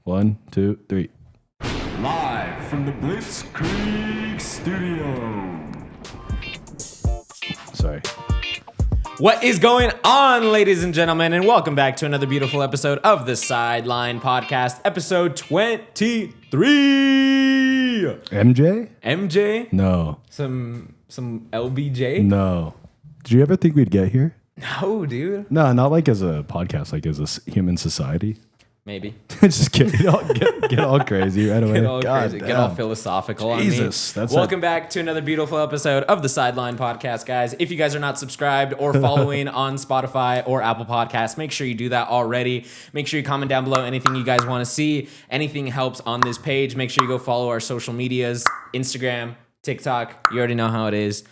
1, 2, 3. Live from the Blitzkrieg Studio. Sorry. What is going on, ladies and gentlemen, and welcome back to another beautiful episode of the Sideline Podcast, episode 23. MJ? MJ? No. Some LBJ? No. Did you ever think we'd get here? No, dude. No, not like as a podcast, like as a human society. Maybe. Just get all crazy right away. Get all God crazy. damn. Get all philosophical Jesus, on me. Welcome back to another beautiful episode of the Sideline Podcast, guys. If you guys are not subscribed or following on Spotify or Apple Podcasts, make sure you do that already. Make sure you comment down below anything you guys want to see. Anything helps on this page. Make sure you go follow our social medias, Instagram, TikTok. You already know how it is.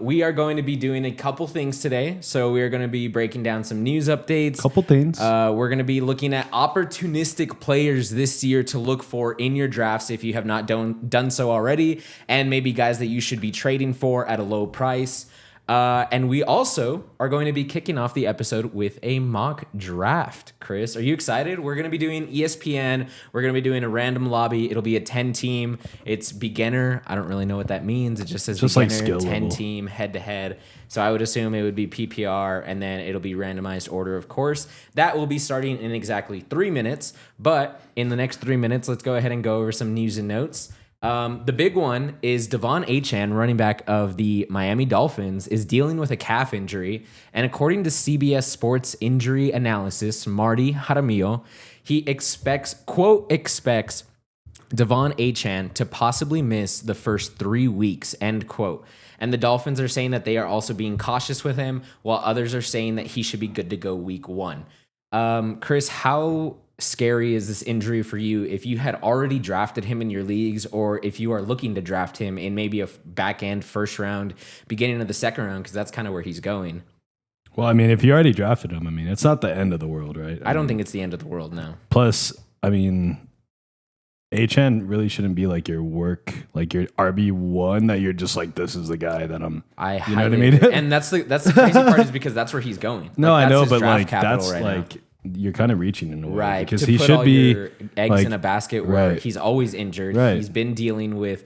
We are going to be doing a couple things today. So we are going to be breaking down some news updates. Couple things. We're going to be looking at opportunistic players this year to look for in your drafts if you have not done so already, and maybe guys that you should be trading for at a low price. And we also are going to be kicking off the episode with a mock draft. Chris, are you excited? We're going to be doing ESPN. We're going to be doing a random lobby. It'll be a 10-team. It's beginner. I don't really know what that means. It just says just beginner, like 10-team, head-to-head. So I would assume it would be PPR, and then it'll be randomized order, of course. That will be starting in exactly 3 minutes. But in the next 3 minutes, let's go ahead and go over some news and notes. The big one is Devon Achane, running back of the Miami Dolphins, is dealing with a calf injury. And according to CBS Sports injury analysis, Marty Jaramillo, he expects Devon Achane to possibly miss the first 3 weeks, end quote. And the Dolphins are saying that they are also being cautious with him, while others are saying that he should be good to go week 1. Chris, how scary is this injury for you if you had already drafted him in your leagues, or if you are looking to draft him in maybe a back end first round, beginning of the second round, because that's kind of where he's going? Well, I mean, if you already drafted him, I mean, it's not the end of the world, right? I don't think it's the end of the world now. Plus, I mean, Achane really shouldn't be like your RB1 that you're just like, this is the guy that you know what I mean? And that's the crazy part is because that's where he's going. No, like, I know, his but draft like capital that's right like now. You're kind of reaching in a way, Right, because to he put should all be your eggs like, in a basket where right. he's always injured. Right. He's been dealing with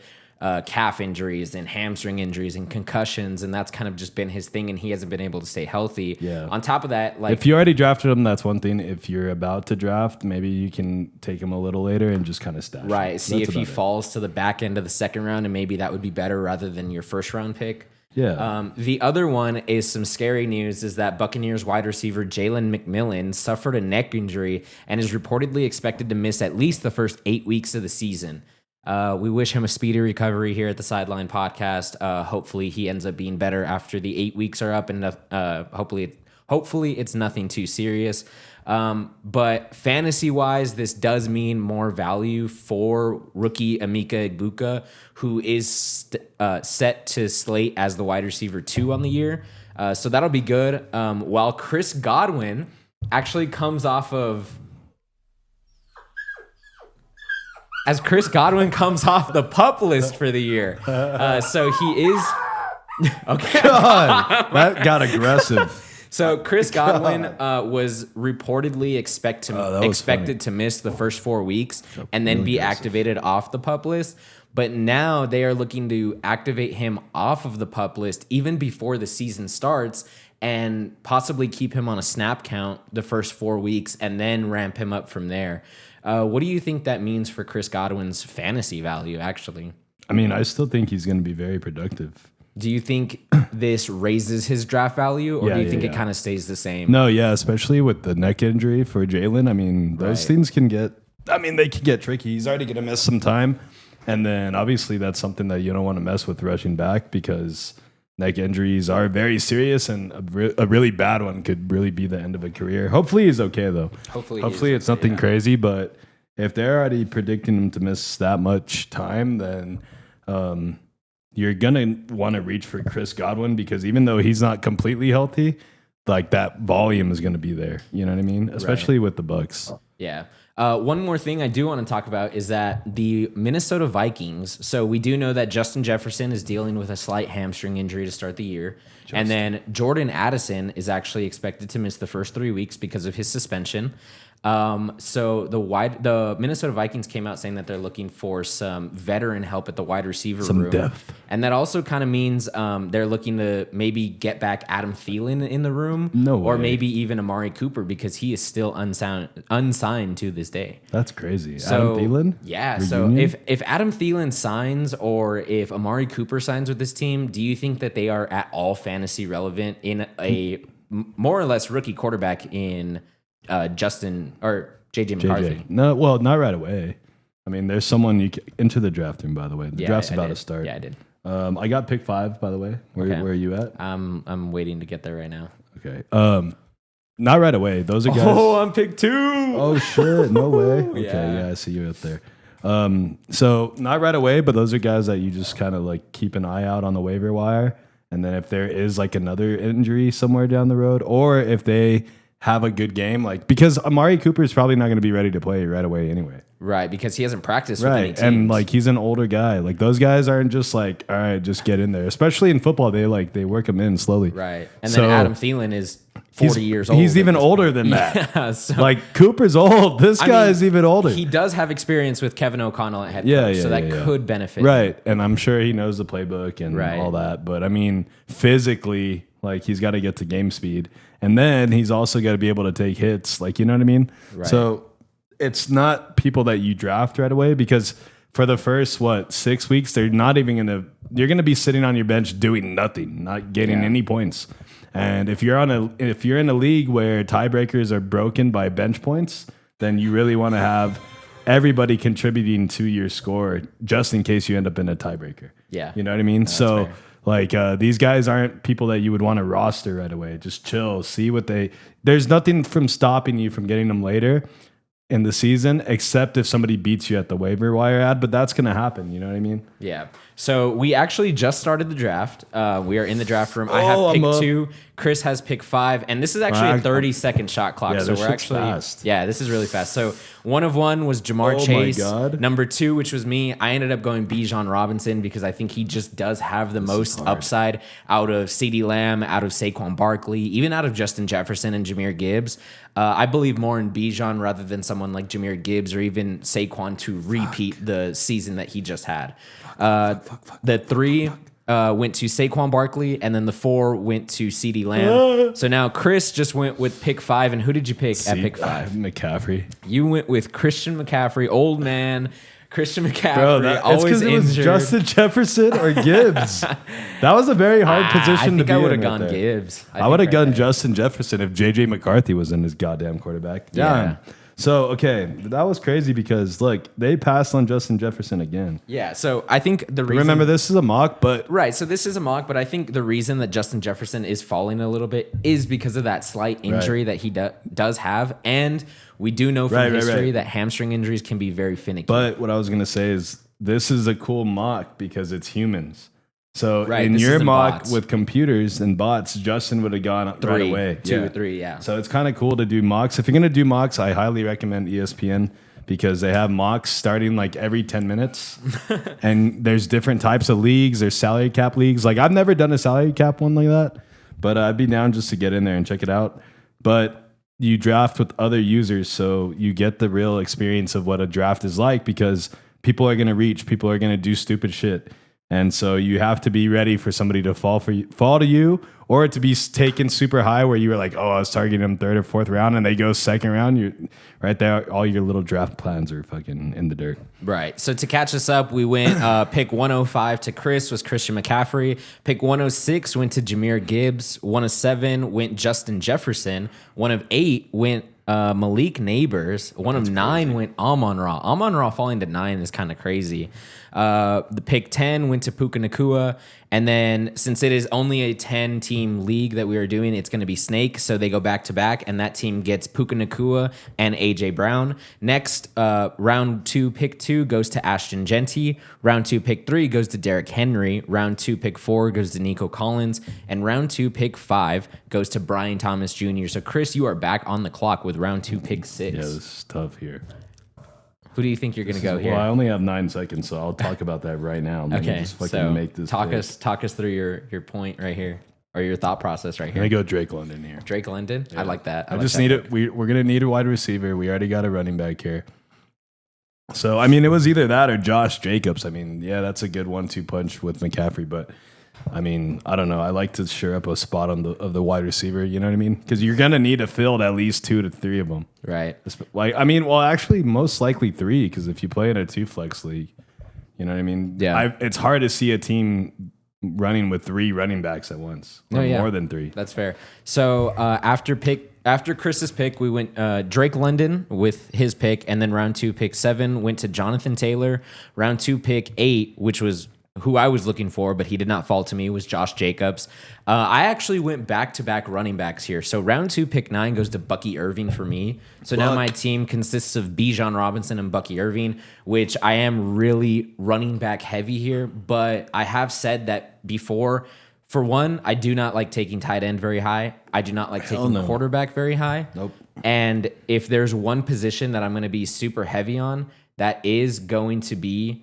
calf injuries and hamstring injuries and concussions, and that's kind of just been his thing, and he hasn't been able to stay healthy. Yeah. On top of that, like, if you already drafted him, that's one thing. If you're about to draft, maybe you can take him a little later and just kind of stash him. right, see That's if he about it. falls to the back end of the second round, and maybe that would be better rather than your first round pick. Yeah. The other one is some scary news is that Buccaneers wide receiver Jalen McMillan suffered a neck injury and is reportedly expected to miss at least the first 8 weeks of the season. We wish him a speedy recovery here at the Sideline Podcast. Hopefully he ends up being better after the 8 weeks are up, and hopefully it's nothing too serious. But fantasy-wise, this does mean more value for rookie Emeka Egbuka, who is set to slate as the wide receiver 2 on the year. So that'll be good. While Chris Godwin actually comes off of... As Chris Godwin comes off the PUP list for the year. So he is... Okay. God, that got aggressive. So Chris Godwin was reportedly expected to miss the first 4 weeks and then be activated off the PUP list. But now they are looking to activate him off of the PUP list even before the season starts, and possibly keep him on a snap count the first 4 weeks and then ramp him up from there. What do you think that means for Chris Godwin's fantasy value, actually? I mean, I still think he's going to be very productive. Do you think this raises his draft value, or do you think it kind of stays the same? No, yeah, especially with the neck injury for Jalen. I mean, those things can get tricky. He's already going to miss some time. And then obviously that's something that you don't want to mess with rushing back, because neck injuries are very serious, and a really bad one could really be the end of a career. Hopefully he's okay, though. Hopefully it's nothing crazy, but if they're already predicting him to miss that much time, then you're going to want to reach for Chris Godwin, because even though he's not completely healthy, like that volume is going to be there. You know what I mean? Especially with the Bucs. Yeah. One more thing I do want to talk about is that the Minnesota Vikings, so we do know that Justin Jefferson is dealing with a slight hamstring injury to start the year. And then Jordan Addison is actually expected to miss the first 3 weeks because of his suspension. So the Minnesota Vikings came out saying that they're looking for some veteran help at the wide receiver room. Depth. And that also kind of means they're looking to maybe get back Adam Thielen in the room. No Or way. maybe even Amari Cooper because he is still unsigned to this day. That's crazy. So, Adam Thielen? Yeah. Reunion? So if Adam Thielen signs or if Amari Cooper signs with this team, do you think that they are at all fantasy relevant in a more or less rookie quarterback in Justin or JJ McCarthy? No, well, not right away. I mean, there's someone you can enter the draft room, by the way. The draft's about to start. Yeah, I did. I got pick 5, by the way. Where are you at? I'm waiting to get there right now. Okay. Not right away. Those are guys. Oh, I'm pick 2. Oh shit! No way. Okay, Yeah. yeah, I see you up there. So not right away, but those are guys that you just kind of like keep an eye out on the waiver wire, and then if there is like another injury somewhere down the road, or if they have a good game, like because Amari Cooper is probably not going to be ready to play right away anyway. Right, because he hasn't practiced with any Right, teams. and like he's an older guy. Like those guys aren't just like, all right, just get in there. Especially in football, they work them in slowly. Right, and So, then Adam Thielen is 40 years old. He's at even this older point. than that. Yeah, so Like Cooper's old. This guy's even older. He does have experience with Kevin O'Connell at head Yeah, coach, yeah, so that yeah. could benefit. Right. And I'm sure he knows the playbook and Right. all that. But I mean, physically, like he's got to get to game speed. And then he's also got to be able to take hits. Like, you know what I mean? Right. So it's not people that you draft right away because for the first, 6 weeks, they're not even going to, you're going to be sitting on your bench doing nothing, not getting any points. And if you're in a league where tiebreakers are broken by bench points, then you really want to have everybody contributing to your score just in case you end up in a tiebreaker. Yeah. You know what I mean? So fair. like these guys aren't people that you would want to roster right away. Just chill, see what there's nothing from stopping you from getting them later in the season, except if somebody beats you at the waiver wire ad, but that's going to happen. You know what I mean? Yeah. So we actually just started the draft. We are in the draft room. I Oh, have pick I'm up. 2. Chris has pick 5, and this is actually a I'm- 30-second shot clock. Yeah, so this we're shit's actually fast. Yeah, this is really fast. So 1 of 1 was Jamar Oh my Chase. God. Number 2, which was me, I ended up going Bijan Robinson because I think he just does have the most upside out of CeeDee Lamb, out of Saquon Barkley, even out of Justin Jefferson and Jahmyr Gibbs. I believe more in Bijan rather than someone like Jahmyr Gibbs or even Saquon to repeat the season that he just had. The 3 went to Saquon Barkley, and then the 4 went to CeeDee Lamb. So now Chris just went with pick 5, and who did you pick at pick 5? McCaffrey. You went with Christian McCaffrey, old man. Christian McCaffrey, Bro, it's always because it was injured. Justin Jefferson or Gibbs. That was a very hard position I think to be I in would have right gone there. Gibbs. I would have think gone right there. Justin Jefferson if JJ McCarthy was in his goddamn quarterback. Yeah. So, okay, that was crazy because, look, they passed on Justin Jefferson again. Yeah, so I think the reason... Remember, this is a mock, but Right, so this is a mock, but I think the reason that Justin Jefferson is falling a little bit is because of that slight injury that he does have, and we do know from history that hamstring injuries can be very finicky. But what I was going to say is this is a cool mock because it's humans. So Right, in this your isn't mock bots. with computers and bots, Justin would have gone right away. 2 or 3, yeah. So it's kind of cool to do mocks. If you're going to do mocks, I highly recommend ESPN because they have mocks starting like every 10 minutes. And there's different types of leagues. There's salary cap leagues. Like I've never done a salary cap one like that, but I'd be down just to get in there and check it out. But you draft with other users, so you get the real experience of what a draft is like because people are going to reach, people are going to do stupid shit. And so you have to be ready for somebody to fall to you, or to be taken super high where you were like, oh, I was targeting them 3rd or 4th round, and they go 2nd round. You're right there. All your little draft plans are fucking in the dirt. Right. So to catch us up, we went pick 105 to Chris was Christian McCaffrey. Pick 106 went to Jahmyr Gibbs. 107 went Justin Jefferson. 108 went Malik Neighbors. 109 went Amon-Ra. Amon-Ra falling to 9 is kind of crazy. The pick 10 went to Puka Nacua. And then since it is only a 10-team league that we are doing, it's going to be Snake. So they go back to back, and that team gets Puka Nacua and A.J. Brown. Next, round 2, pick 2 goes to Ashton Genty. Round 2, pick 3 goes to Derrick Henry. Round 2, pick 4 goes to Nico Collins. And round 2, pick 5 goes to Brian Thomas Jr. So, Chris, you are back on the clock with round 2, pick 6. Yeah, this is tough here. Who do you think you're going to go here? Well, I only have 9 seconds, so I'll talk about that right now. Okay, Just fucking so make this talk quick. us through your point right here. or your thought process right I'm here? gonna go Drake London here. Drake London. I like that. I like just that need pick. it. We're gonna need a wide receiver. We already got a running back here. So I mean, it was either that or Josh Jacobs. I mean, yeah, that's a good 1-2 punch with McCaffrey, but I mean, I don't know. I like to shore up a spot on the wide receiver. You know what I mean? Because you're gonna need to fill at least 2 to 3 of them. Right. Like, I mean, well, actually, most likely 3. Because if you play in a 2-flex league, you know what I mean. Yeah. It's hard to see a team running with 3 running backs at once, or more than 3. That's fair. So after Chris's pick, we went Drake London with his pick, and then round 2, pick 7 went to Jonathan Taylor. Round 2, pick 8, which was who I was looking for, but he did not fall to me, was Josh Jacobs. I actually went back-to-back running backs here. So round 2, pick 9 goes to Bucky Irving for me. So now my team consists of Bijan Robinson and Bucky Irving, which I am really running back heavy here. But I have said that before. For one, I do not like taking tight end very high. I do not like taking quarterback very high. Nope. And if there's one position that I'm going to be super heavy on, that is going to be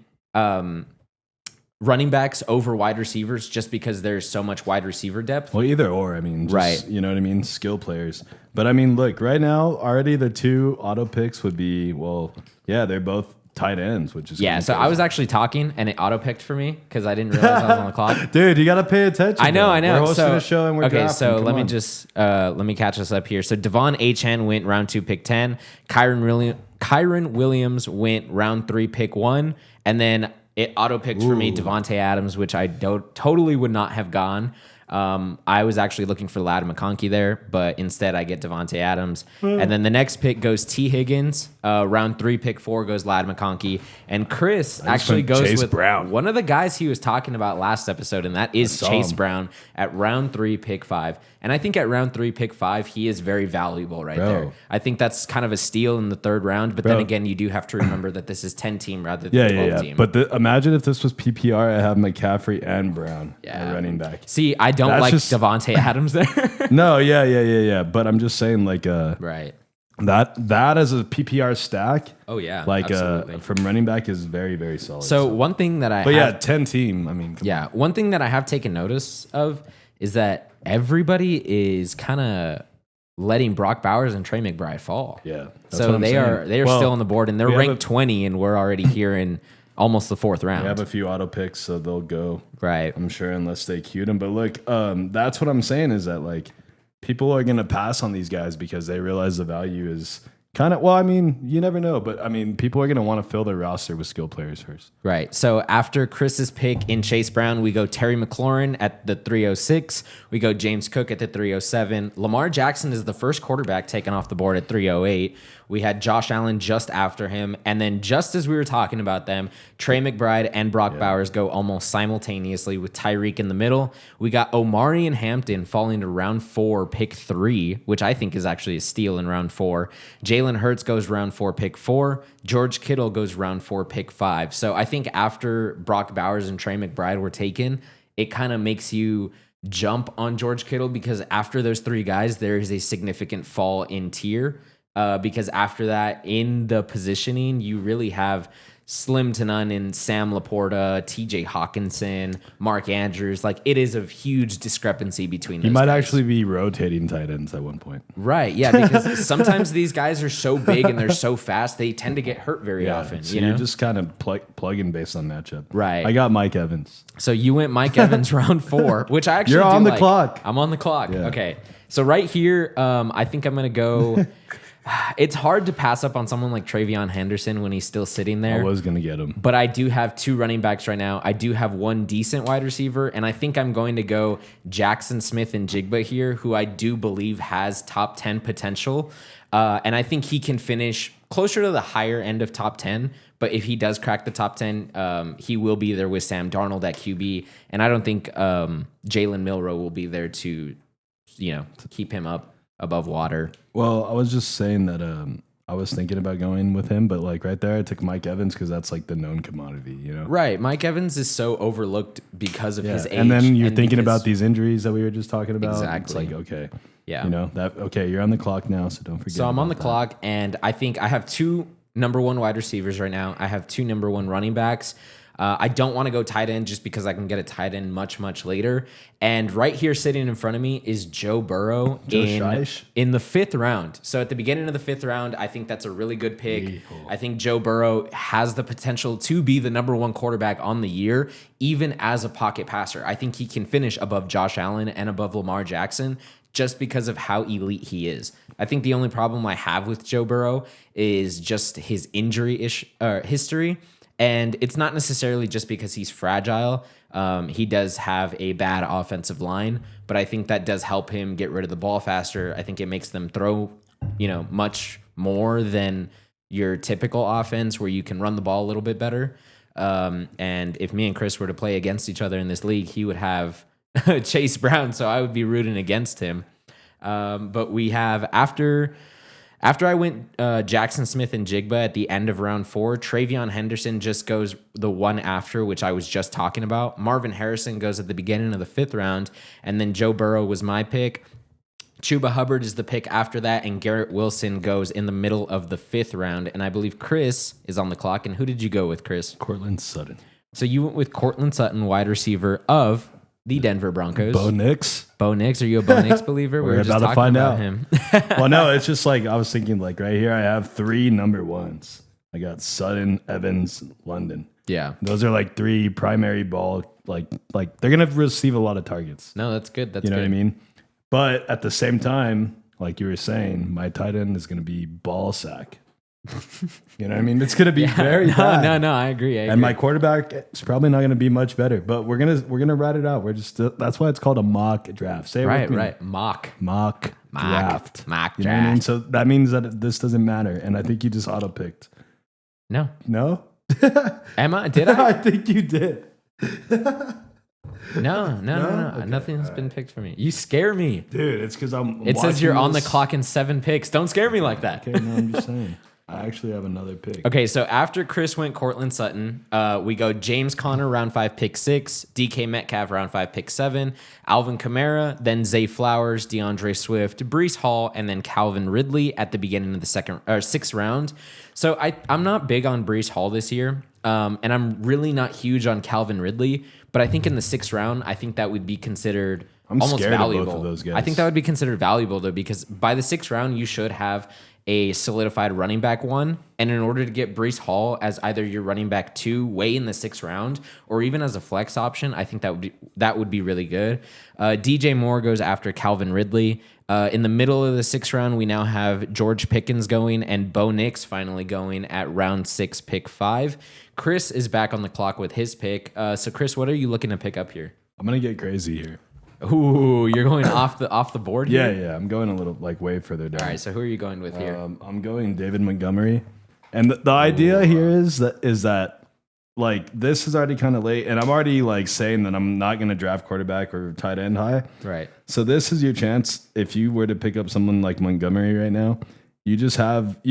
running backs over wide receivers, just because there's so much wide receiver depth. Well, either or. I mean, just, Right. You know what I mean? Skill players. But I mean, look, right now, already the 2 auto picks would be, well, yeah, they're both tight ends, which is Yeah, so I was actually talking, and it auto-picked for me because I didn't realize I was on the clock. Dude, you got to pay attention. I know. We're hosting a show and we're okay. drafting. So Come let me on. just let me catch us up here. So Devon Achane went round 2, pick 10. Kyron Williams went round 3, pick 1, and then it auto picked for me Devontae Adams, which I totally would not have gone. I was actually looking for Ladd McConkey there, but instead I get Devontae Adams. And then the next pick goes T. Higgins. Round 3, pick 4 goes Ladd McConkey. And Chris actually went goes Chase with Brown. one of the guys he was talking about last episode, and that is Chase Brown at round 3, pick 5. And I think at round 3, pick 5, he is very valuable there. I think that's kind of a steal in the 3rd round. But then again, you do have to remember that this is 10-team rather than 12-team. But imagine if this was PPR, I have McCaffrey and Brown at running back. See, I don't That's like just- Devontae Adams there. No, yeah. But I'm just saying, like, Right. that as a PPR stack, Oh, yeah. like absolutely. from running back is very, very solid. So one thing that I but have, yeah, 10-team. I mean, come yeah, one thing that I have taken notice of is that everybody is kind of letting Brock Bowers and Trey McBride fall. Yeah. That's So what I'm they saying. are Well, still on the board, and they're we have ranked 20, and we're already here in almost the 4th round. We have a few auto picks, so they'll go. Right. I'm sure, unless they cute them. But look, that's what I'm saying is that, like, people are going to pass on these guys because they realize the value is kind of, well, I mean, you never know. But, I mean, people are going to want to fill their roster with skill players first. Right. So after Chris's pick in Chase Brown, we go Terry McLaurin at the 306. We go James Cook at the 307. Lamar Jackson is the first quarterback taken off the board at 308. We had Josh Allen just after him. And then just as we were talking about them, Trey McBride and Brock Bowers go almost simultaneously with Tyreek in the middle. We got Omari and Hampton falling to round 4, pick 3, which I think is actually a steal in round 4. Jalen Hurts goes round 4, pick 4. George Kittle goes round 4, pick 5. So I think after Brock Bowers and Trey McBride were taken, it kind of makes you jump on George Kittle, because after those 3 guys, there is a significant fall in tier. Because after that, in the positioning, you really have slim to none in Sam Laporta, TJ Hawkinson, Mark Andrews. Like, it is a huge discrepancy between those He might guys. actually be rotating tight ends at one point. Right, yeah, because sometimes these guys are so big and they're so fast, they tend to get hurt very often. So you know? you're just kind of plugging based on matchup. Right. I got Mike Evans. So you went Mike Evans round 4, which I actually You're do on the like. clock. I'm on the clock. Yeah. Okay. So right here, I think I'm going to go. It's hard to pass up on someone like Travion Henderson when he's still sitting there. I was going to get him. But I do have 2 running backs right now. I do have 1 decent wide receiver, and I think I'm going to go Jackson Smith and Jigba here, who I do believe has top 10 potential. And I think he can finish closer to the higher end of top 10. But if he does crack the top 10, he will be there with Sam Darnold at QB. And I don't think Jalen Milroe will be there to keep him up above water. Well, I was just saying that I was thinking about going with him, but like right there, I took Mike Evans because that's like the known commodity, you know? Right. Mike Evans is so overlooked because of his age. And then you're thinking because- about these injuries that we were just talking about. Exactly. It's like, okay. Yeah. You know, you're on the clock now, so don't forget. So I'm on the about that. clock, and I think I have 2 number 1 wide receivers right now. I have 2 number 1 running backs. I don't want to go tight end just because I can get a tight end much, much later. And right here sitting in front of me is Joe Burrow in the 5th round. So at the beginning of the 5th round, I think that's a really good pick. I think Joe Burrow has the potential to be the number 1 quarterback on the year, even as a pocket passer. I think he can finish above Josh Allen and above Lamar Jackson just because of how elite he is. I think the only problem I have with Joe Burrow is just his injury history. And it's not necessarily just because he's fragile. He does have a bad offensive line, but I think that does help him get rid of the ball faster. I think it makes them throw, much more than your typical offense where you can run the ball a little bit better. And if me and Chris were to play against each other in this league, he would have Chase Brown, so I would be rooting against him. But we have after I went Jackson Smith and Jigba at the end of round 4, Travion Henderson just goes the one after, which I was just talking about. Marvin Harrison goes at the beginning of the 5th round, and then Joe Burrow was my pick. Chuba Hubbard is the pick after that, and Garrett Wilson goes in the middle of the 5th round. And I believe Chris is on the clock. And who did you go with, Chris? Cortland Sutton. So you went with Cortland Sutton, wide receiver of the Denver Broncos. Bo Nix. Bo Nix. Are you a Bo Nix believer? We're about to find out him. Well, no, it's just like I was thinking, like right here, I have 3 number 1s. I got Sutton, Evans, London. Yeah. Those are like 3 primary ball, like they're going to receive a lot of targets. No, that's good. That's you know good. what I mean? But at the same time, like you were saying, my tight end is going to be ball sack. You know what I mean? It's going to be very bad. No, I agree. And my quarterback is probably not going to be much better, but we're gonna ride it out. We're just that's why it's called a mock draft. Say it with me. Right. Mock Draft. Mock You draft. know what I mean? So that means that this doesn't matter. And I think you just auto picked. No. Am I? Did I? I think you did. No. Okay, Nothing's been picked for me. You scare me, dude. It's because It says you're on the clock in 7 picks. Don't scare me like that. Okay, no, I'm just saying. I actually have another pick. Okay, so after Chris went Cortland Sutton, we go James Conner, round 5, pick 6, DK Metcalf, round 5, pick 7, Alvin Kamara, then Zay Flowers, DeAndre Swift, Breece Hall, and then Calvin Ridley at the beginning of the 6th round. So I'm not big on Breece Hall this year, and I'm really not huge on Calvin Ridley, but I think in the 6th round, I think that would be considered almost valuable. Of both of those guys. I think that would be considered valuable, though, because by the 6th round, you should have a solidified running back 1. And in order to get Breece Hall as either your running back 2 way in the 6th round or even as a flex option, I think that would be really good. DJ Moore goes after Calvin Ridley. In the middle of the 6th round, we now have George Pickens going and Bo Nix finally going at round 6, pick 5. Chris is back on the clock with his pick. So Chris, what are you looking to pick up here? I'm gonna get crazy here. Ooh, you're going off the board here? Yeah. I'm going a little way further down. All right, so who are you going with here? I'm going David Montgomery, and the idea here is that like this is already kind of late, and I'm already like saying that I'm not going to draft quarterback or tight end high. Right. So this is your chance. If you were to pick up someone like Montgomery right now, you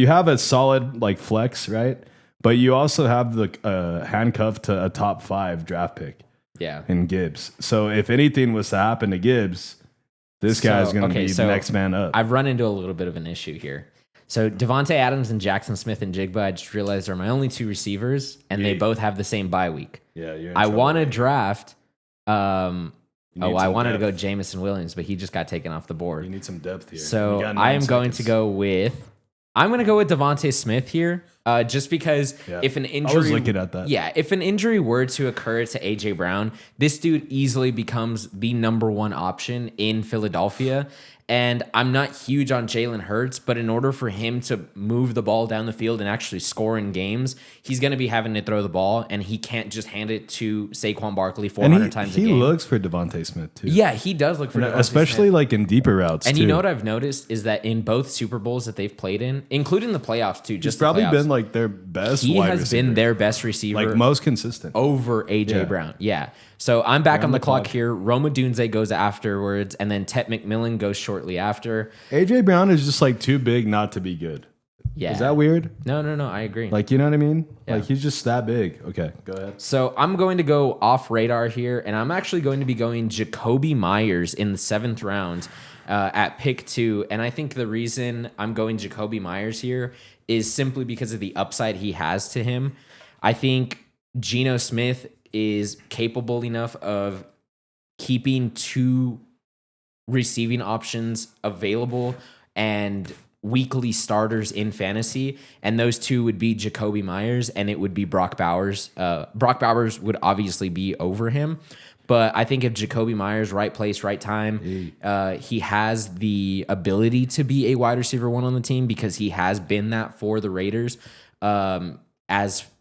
have a solid like flex, right? But you also have the handcuff to a top 5 draft pick. Yeah. In Gibbs. So if anything was to happen to Gibbs, this guy's going to be the next man up. I've run into a little bit of an issue here. So Devontae Adams and Jackson Smith and Jigba, I just realized are my only 2 receivers, and they both have the same bye week. Yeah, I want to draft. I wanted to go Jamison Williams, but he just got taken off the board. You need some depth here. So I am going to go with Devontae Smith here, just because if an injury, I was looking at that. Yeah, if an injury were to occur to AJ Brown, this dude easily becomes the number 1 option in Philadelphia. And I'm not huge on Jalen Hurts, but in order for him to move the ball down the field and actually score in games, he's going to be having to throw the ball, and he can't just hand it to Saquon Barkley 400 times a game. He looks for Devontae Smith too. Yeah, he does look for Devontae especially Smith. like in deeper routes. And too. you know what I've noticed is that in both Super Bowls that they've played in, including the playoffs too, he's probably been like their best. He wide has receiver. been their best receiver, like most consistent over AJ Brown. Yeah. So I'm back on the clock here. Roma Dunze goes afterwards, and then Tet McMillan goes shortly after. AJ Brown is just like too big not to be good. Yeah. Is that weird? No. I agree. Like, you know what I mean? Yeah. Like he's just that big. Okay, go ahead. So I'm going to go off radar here, and I'm actually going to be going Jacoby Myers in the 7th round at pick 2. And I think the reason I'm going Jacoby Myers here is simply because of the upside he has to him. I think Geno Smith is capable enough of keeping 2 receiving options available and weekly starters in fantasy, and those 2 would be Jacoby Myers and it would be Brock Bowers. Brock Bowers would obviously be over him, but I think if Jacoby Myers, right place, right time, he has the ability to be a wide receiver 1 on the team because he has been that for the Raiders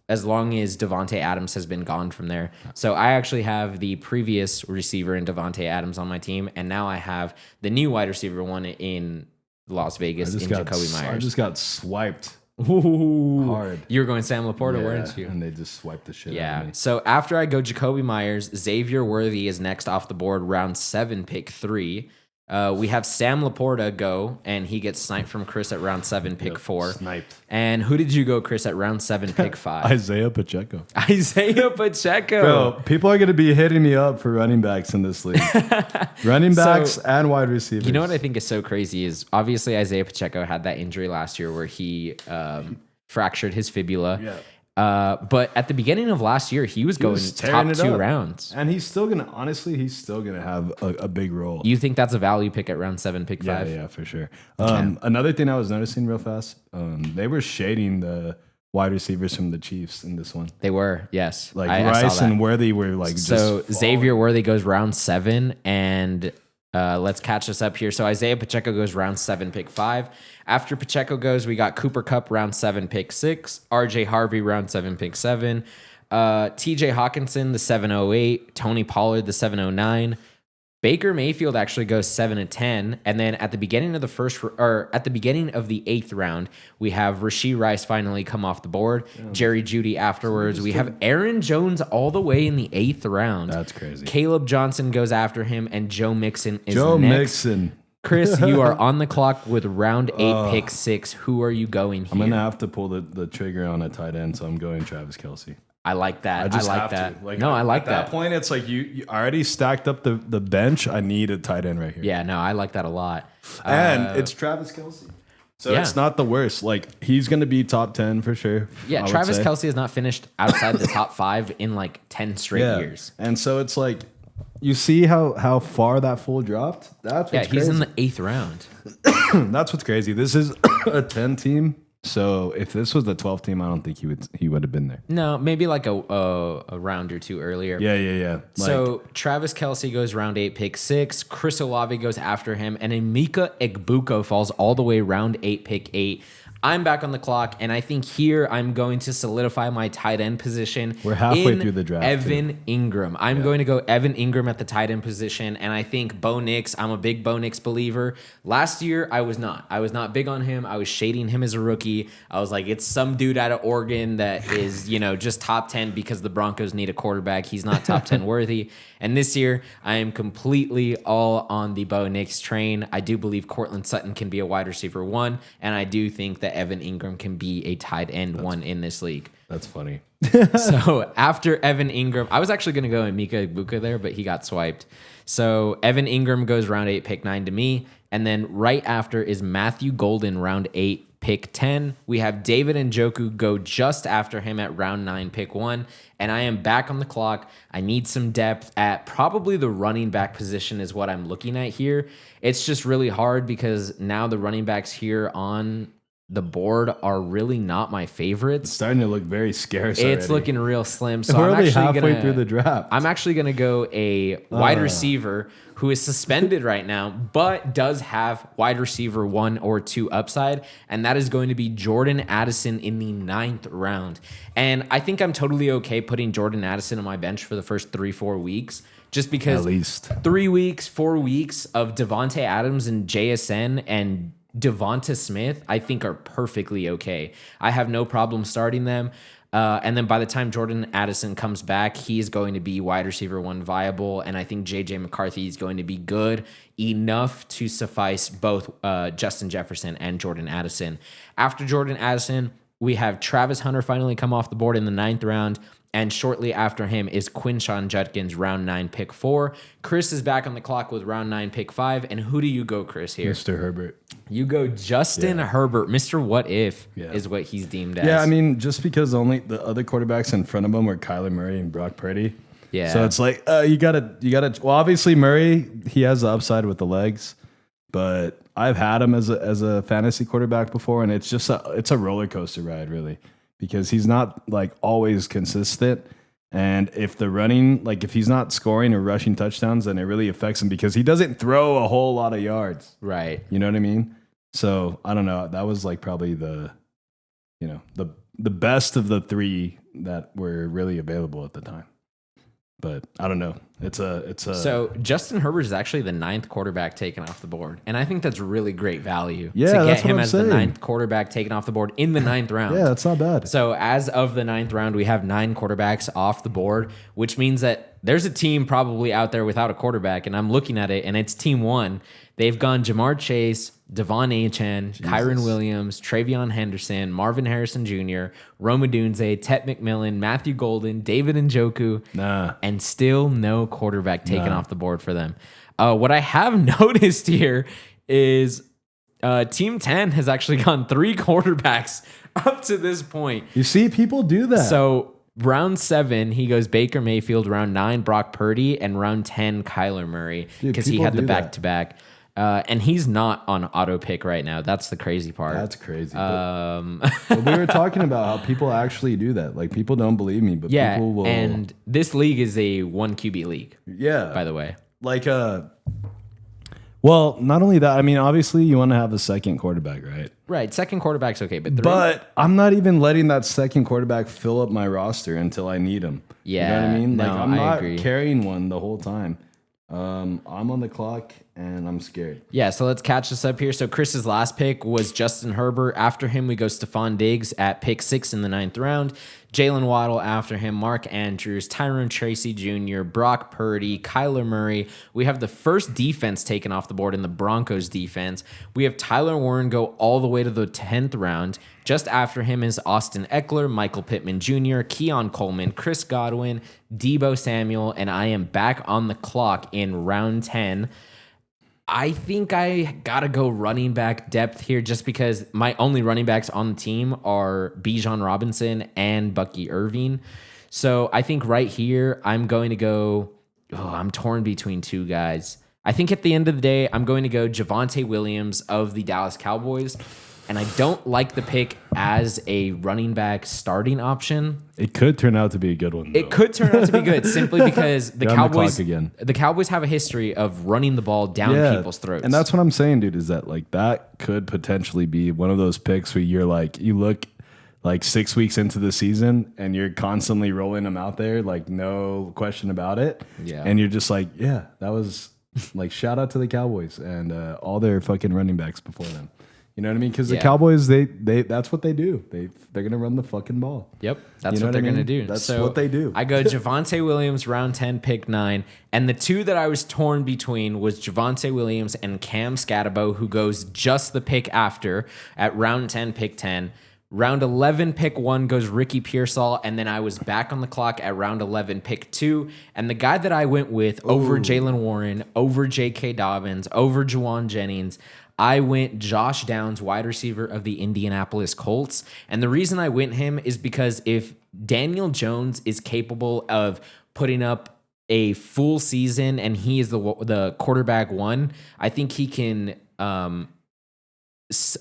as long as Devontae Adams has been gone from there. So I actually have the previous receiver in Devontae Adams on my team, and now I have the new wide receiver 1 in Las Vegas in Jacoby Myers. I just got swiped hard. You were going Sam Laporta, weren't you? And they just swiped the shit out of me. So after I go Jacoby Myers, Xavier Worthy is next off the board, round 7, pick 3. We have Sam Laporta go, and he gets sniped from Chris at round 7, pick 4. Sniped. And who did you go, Chris, at round 7, pick 5? Isaiah Pacheco. Isaiah Pacheco. Bro, people are going to be hitting me up for running backs in this league. Running backs and wide receivers. You know what I think is so crazy is obviously Isaiah Pacheco had that injury last year where he fractured his fibula. Yeah. But at the beginning of last year, he was going top 2 rounds. And he's still going to have a big role. You think that's a value pick at round 7, pick 5? Yeah, for sure. Another thing I was noticing real fast, they were shading the wide receivers from the Chiefs in this one. They were, yes. Like Rice and Worthy were like so just Xavier Worthy goes round 7, and let's catch us up here. So Isaiah Pacheco goes round 7, pick 5. After Pacheco goes, we got Cooper Kupp round 7, pick 6. RJ Harvey round 7, pick 7. TJ Hawkinson, the 708. Tony Pollard, the 709. Baker Mayfield actually goes 7 to 10, and then at the beginning of the the 8th round, we have Rashee Rice finally come off the board. Jerry Jeudy afterwards. We have Aaron Jones all the way in the 8th round. That's crazy. Caleb Johnson goes after him, and Joe Mixon is Joe next. Mixon. Chris, you are on the clock with round 8, pick 6. Who are you going here? I'm gonna have to pull the trigger on a tight end, so I'm going Travis Kelce. I like that. I like that. I like that. At that point, it's like you already stacked up the bench. I need a tight end right here. Yeah, no, I like that a lot. And it's Travis Kelce. So it's not the worst. Like, he's going to be top 10 for sure. Yeah, Travis Kelce has not finished outside the top 5 in like 10 straight years. And so it's like, you see how far that fool dropped? That's what's crazy. He's in the 8th round. That's what's crazy. This is a 10 team. So if this was the 12th team, I don't think he would have been there. No, maybe like a round or 2 earlier. Yeah. So Travis Kelce goes round 8, pick 6. Chris Olave goes after him, and Emeka Egbuka falls all the way round 8, pick 8. I'm back on the clock, and I think here I'm going to solidify my tight end position. We're halfway through the draft. Evan Ingram. I'm going to go Evan Ingram at the tight end position, and I think Bo Nix, I'm a big Bo Nix believer. Last year, I was not. I was not big on him. I was shading him as a rookie. I was like, it's some dude out of Oregon that is, just top 10 because the Broncos need a quarterback. He's not top 10 worthy. And this year, I am completely all on the Bo Nix train. I do believe Cortland Sutton can be a wide receiver 1, and I do think that Evan Ingram can be a tight end 1 in this league. That's funny. So after Evan Ingram, I was actually going to go Emeka Egbuka there, but he got swiped. So Evan Ingram goes round 8, pick 9 to me. And then right after is Matthew Golden, round 8, pick 10. We have David Njoku go just after him at round 9, pick 1. And I am back on the clock. I need some depth at probably the running back position is what I'm looking at here. It's just really hard because now the running backs here on the board are really not my favorites. It's starting to look very scarce. It's looking real slim. So we're already halfway through the draft. I'm actually going to go a wide receiver who is suspended right now, but does have wide receiver 1 or 2 upside, and that is going to be Jordan Addison in the 9th round. And I think I'm totally okay putting Jordan Addison on my bench for the first 3-4 weeks, just because at least 3 weeks, 4 weeks of Devontae Adams and JSN and Devonta Smith, I think are perfectly okay. I have no problem starting them. And then by the time Jordan Addison comes back, he's going to be wide receiver 1 viable. And I think JJ McCarthy is going to be good enough to suffice both Justin Jefferson and Jordan Addison. After Jordan Addison, we have Travis Hunter finally come off the board in the 9th round. And shortly after him is Quinshon Judkins, round 9, pick 4. Chris is back on the clock with round 9, pick 5. And who do you go, Chris, here? Mr. Herbert. You go Justin Herbert. Mr. What If is what he's deemed as. Yeah, I mean, just because only the other quarterbacks in front of him were Kyler Murray and Brock Purdy. Yeah. So it's like, you gotta. Well, obviously Murray, he has the upside with the legs, but I've had him as a fantasy quarterback before, and it's just a roller coaster ride, really. Because he's not like always consistent. And if the running, like if he's not scoring or rushing touchdowns, then it really affects him because he doesn't throw a whole lot of yards. Right. You know what I mean? So I don't know. That was like probably the best of the 3 that were really available at the time. But I don't know. It's a. So Justin Herbert is actually the 9th quarterback taken off the board, and I think that's really great value Yeah, to get that's what him I'm as saying. the 9th quarterback taken off the board in the 9th round. Yeah, that's not bad. So as of the 9th round, we have 9 quarterbacks off the board, which means that there's a team probably out there without a quarterback, and I'm looking at it, and it's Team 1. They've gone Jamar Chase, Devon Achane, Kyron Williams, Travion Henderson, Marvin Harrison Jr., Rome Odunze, Tet McMillan, Matthew Golden, David Njoku, and still no quarterback taken off the board for them. What I have noticed here is Team 10 has actually gone 3 quarterbacks up to this point. You see, people do that. So round 7, he goes Baker Mayfield. Round 9, Brock Purdy. And round 10, Kyler Murray, because he people had the do that. back-to-back. And he's not on auto pick right now. That's the crazy part. That's crazy. But we were talking about how people actually do that. Like people don't believe me, but yeah, people will. and this league is a 1 QB league, Yeah. by the way. Like well, not only that, I mean, obviously you want to have a second quarterback, right? Right, second quarterback's okay, but 3? But I'm not even letting that second quarterback fill up my roster until I need him. Yeah, You know what I mean? Like no, I'm I not agree. carrying one the whole time. I'm on the clock and I'm scared. Yeah, so let's catch this up here. So Chris's last pick was Justin Herbert. After him, we go Stephon Diggs at pick 6 in the 9th round. Jalen Waddle after him, Mark Andrews, Tyrone Tracy Jr., Brock Purdy, Kyler Murray. We have the first defense taken off the board in the Broncos defense. We have Tyler Warren go all the way to the 10th round. Just after him is Austin Eckler, Michael Pittman Jr., Keon Coleman, Chris Godwin, Deebo Samuel, and I am back on the clock in round 10. I think I gotta go running back depth here just because my only running backs on the team are Bijan Robinson and Bucky Irving. So I think right here I'm going to go. I'm torn between 2 guys. I think at the end of the day I'm going to go Javonte Williams of the Dallas Cowboys. And I don't like the pick as a running back starting option. It could turn out to be a good one, though. It could turn out to be good simply because the They're on the Cowboys clock again. the Cowboys have a history of running the ball down people's throats. And that's what I'm saying, dude, is that like that could potentially be one of those picks where you're like, you look like 6 weeks into the season and you're constantly rolling them out there, like no question about it. Yeah. And you're just like, yeah, that was like shout out to the Cowboys and all their fucking running backs before them. You know what I mean? Because the Cowboys, they that's what they do. They're gonna run the fucking ball. Yep, that's You know what they're what I going to mean? do. That's So what they do. I go Javonte Williams, round 10, pick 9. And the 2 that I was torn between was Javonte Williams and Cam Scatabo, who goes just the pick after at round 10, pick 10. Round 11, pick 1 goes Ricky Pearsall. And then I was back on the clock at round 11, pick 2. And the guy that I went with over Jalen Warren, over J.K. Dobbins, over Juwan Jennings, I went Josh Downs, wide receiver of the Indianapolis Colts. And the reason I went him is because if Daniel Jones is capable of putting up a full season and he is the quarterback 1, I think he can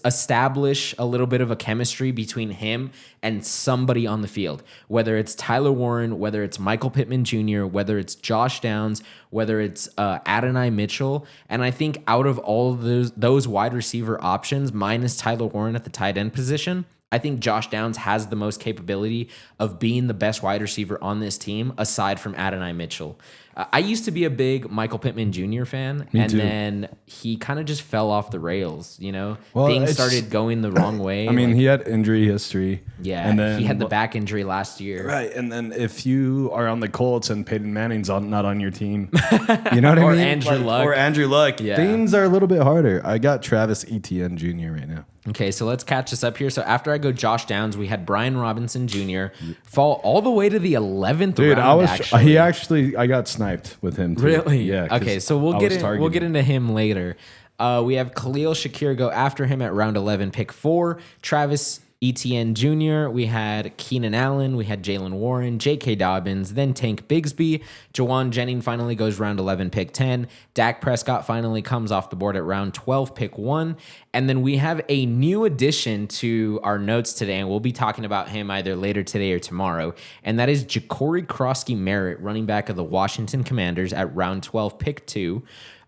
establish a little bit of a chemistry between him and somebody on the field, whether it's Tyler Warren, whether it's Michael Pittman Jr., whether it's Josh Downs, whether it's Adonai Mitchell. And I think out of all of those wide receiver options, minus Tyler Warren at the tight end position, I think Josh Downs has the most capability of being the best wide receiver on this team aside from Adonai Mitchell. I used to be a big Michael Pittman Jr. fan, Me and too. then he kind of just fell off the rails. Well, Things it's- started going the wrong way. I mean, like, he had injury history. yeah, and then he had the back injury last year. Right, and then if you are on the Colts and Peyton Manning's not on your team, you know what I Or mean? Andrew Luck. Or Andrew Luck. Yeah. Things are a little bit harder. I got Travis Etienne Jr. right now. Okay, so let's catch this up here. So after I go Josh Downs, we had Brian Robinson Jr. fall all the way to the 11th Dude, round. I got sniped with him too. Really? Yeah. 'cause Okay, so we'll I get was we'll get targeted. into him later. We have Khalil Shakir go after him at round 11, pick 4. Travis Etienne Jr. We had Keenan Allen. We had Jalen Warren, J.K. Dobbins, then Tank Bigsby. Jawan Jennings finally goes round 11, pick 10. Dak Prescott finally comes off the board at round 12, pick 1. And then we have a new addition to our notes today, and we'll be talking about him either later today or tomorrow. And that is Ja'Cory Krosky-Merritt, running back of the Washington Commanders at round 12, pick 2.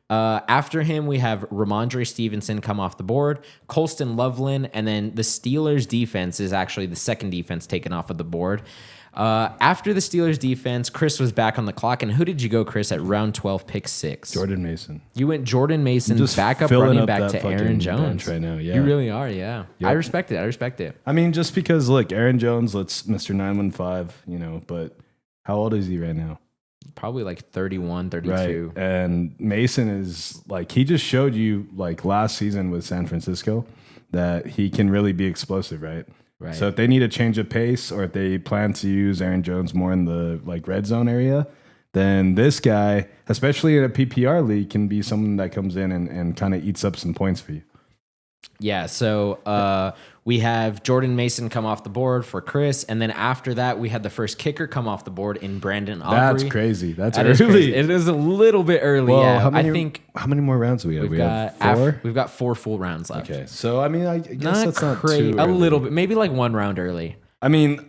After him, we have Ramondre Stevenson come off the board, Colston Loveland, and then the Steelers defense is actually the second defense taken off of the board. After the Steelers defense, Chris was back on the clock. And who did you go, Chris, at round 12, pick 6? Jordan Mason. You went Jordan Mason, Just backup filling running up back that to fucking Aaron Jones. bench right now, yeah. You really are, yeah. Yep. I respect it. I mean, just because, look, Aaron Jones, Mr. 915, but how old is he right now? Probably like 31, 32. Right. And Mason is he just showed you last season with San Francisco that he can really be explosive, right? Right. So if they need a change of pace or if they plan to use Aaron Jones more in the red zone area, then this guy, especially in a PPR league, can be someone that comes in and kind of eats up some points for you. Yeah, so we have Jordan Mason come off the board for Chris, and then after that, we had the first kicker come off the board in Brandon Aubrey. That's crazy. That's That early. is crazy. It is a little bit early. Well, yeah, how many, I think how many more rounds do we have? we've We got have 4? we've got 4 full rounds left. Okay, so I mean, I guess that's not crazy. too A early. little bit, maybe like 1 round early. I mean,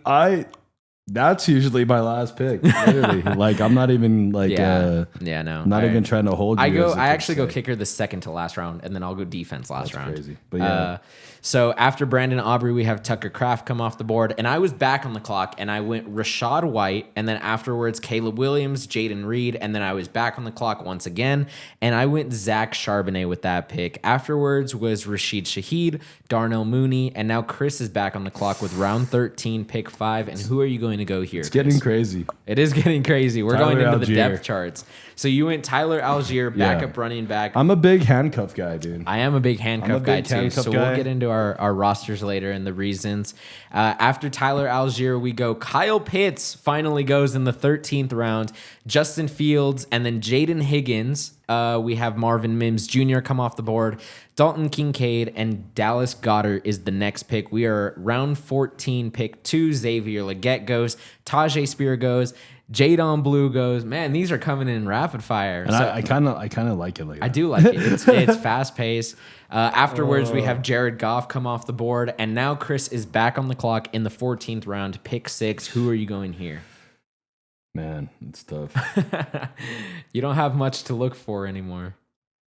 that's usually my last pick. Literally, I'm not even no. Not even trying to hold you. I actually go kicker the second to last round, and then I'll go defense last round. Crazy, but yeah. So after Brandon Aubrey, we have Tucker Kraft come off the board, and I was back on the clock, and I went Rashad White, and then afterwards Caleb Williams, Jaden Reed, and then I was back on the clock once again, and I went Zach Charbonnet with that pick. Afterwards was Rashid Shaheed, Darnell Mooney, and now Chris is back on the clock with round 13, pick 5. And who are you going to go here? It's getting crazy. It is getting crazy. We're Tyler going into the Algier. depth charts. So you went Tyler Algier, backup running back. I'm a big handcuff guy, dude. I am a big handcuff guy too. handcuff So guy. we'll get into our rosters later and the reasons. After Tyler Algier, we go Kyle Pitts finally goes in the 13th round. Justin Fields and then Jaden Higgins. We have Marvin Mims Jr. come off the board. Dalton Kincaid and Dallas Goedert is the next pick. We are round 14, pick 2. Xavier Legette goes. Tajay Spear goes. Jadon Blue goes. Man, these are coming in rapid fire. And I kind of like it like that. I do like it. It's fast paced. Afterwards, we have Jared Goff come off the board, and now Chris is back on the clock in the 14th round, pick 6. Who are you going here? Man, it's tough. You don't have much to look for anymore.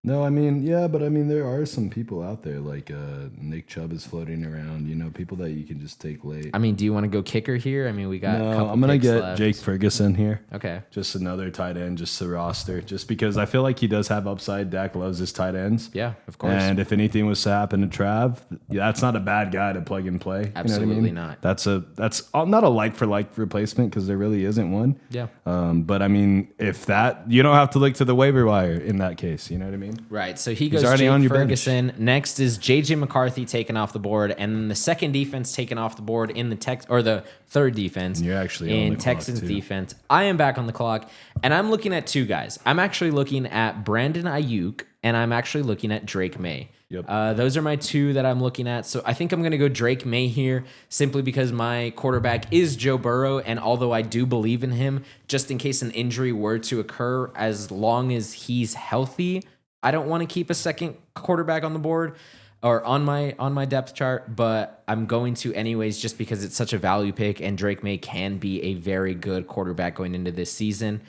No, I mean, yeah, but I mean, there are some people out there like Nick Chubb is floating around. People that you can just take late. I mean, do you want to go kicker here? I mean, we got a No, couple I'm gonna picks get left. Jake Ferguson here. Okay. Just another tight end, just to roster, just because I feel like he does have upside. Dak loves his tight ends. Yeah, of course. And if anything was to happen to Trav, that's not a bad guy to plug and play. Absolutely you know what I mean? not. That's not a like for like replacement because there really isn't one. Yeah. But I mean, if that you don't have to look to the waiver wire in that case. You know what I mean? Right. So he goes already Jake on your bench. Ferguson. Next is J.J. McCarthy taken off the board, and then the second defense taken off the board in the third defense. And you're actually on in the clock, Texans too. defense. I am back on the clock, and I'm looking at 2 guys. I'm actually looking at Brandon Ayuk, and I'm actually looking at Drake May. Yep. Those are my 2 that I'm looking at. So I think I'm going to go Drake May here simply because my quarterback is Joe Burrow. And although I do believe in him, just in case an injury were to occur, as long as he's healthy, I don't want to keep a second quarterback on the board or on my depth chart, but I'm going to anyways just because it's such a value pick and Drake May can be a very good quarterback going into this season.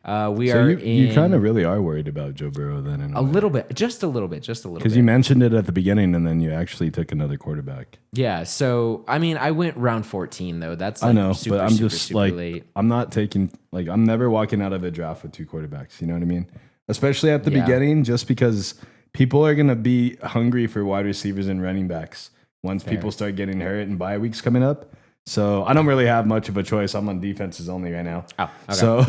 We So are you kind of really are worried about Joe Burrow then in a little bit, just a little bit. Because you mentioned it at the beginning and then you actually took another quarterback. Yeah. So, I mean, I went round 14, though. That's like I know, super, but I'm super, just super like, late. I'm not taking, like, I'm never walking out of a draft with 2 quarterbacks. You know what I mean? Especially at the Yeah. beginning, just because people are going to be hungry for wide receivers and running backs once people start getting hurt and bye weeks coming up. So I don't really have much of a choice. I'm on defenses only right now. Oh, okay. So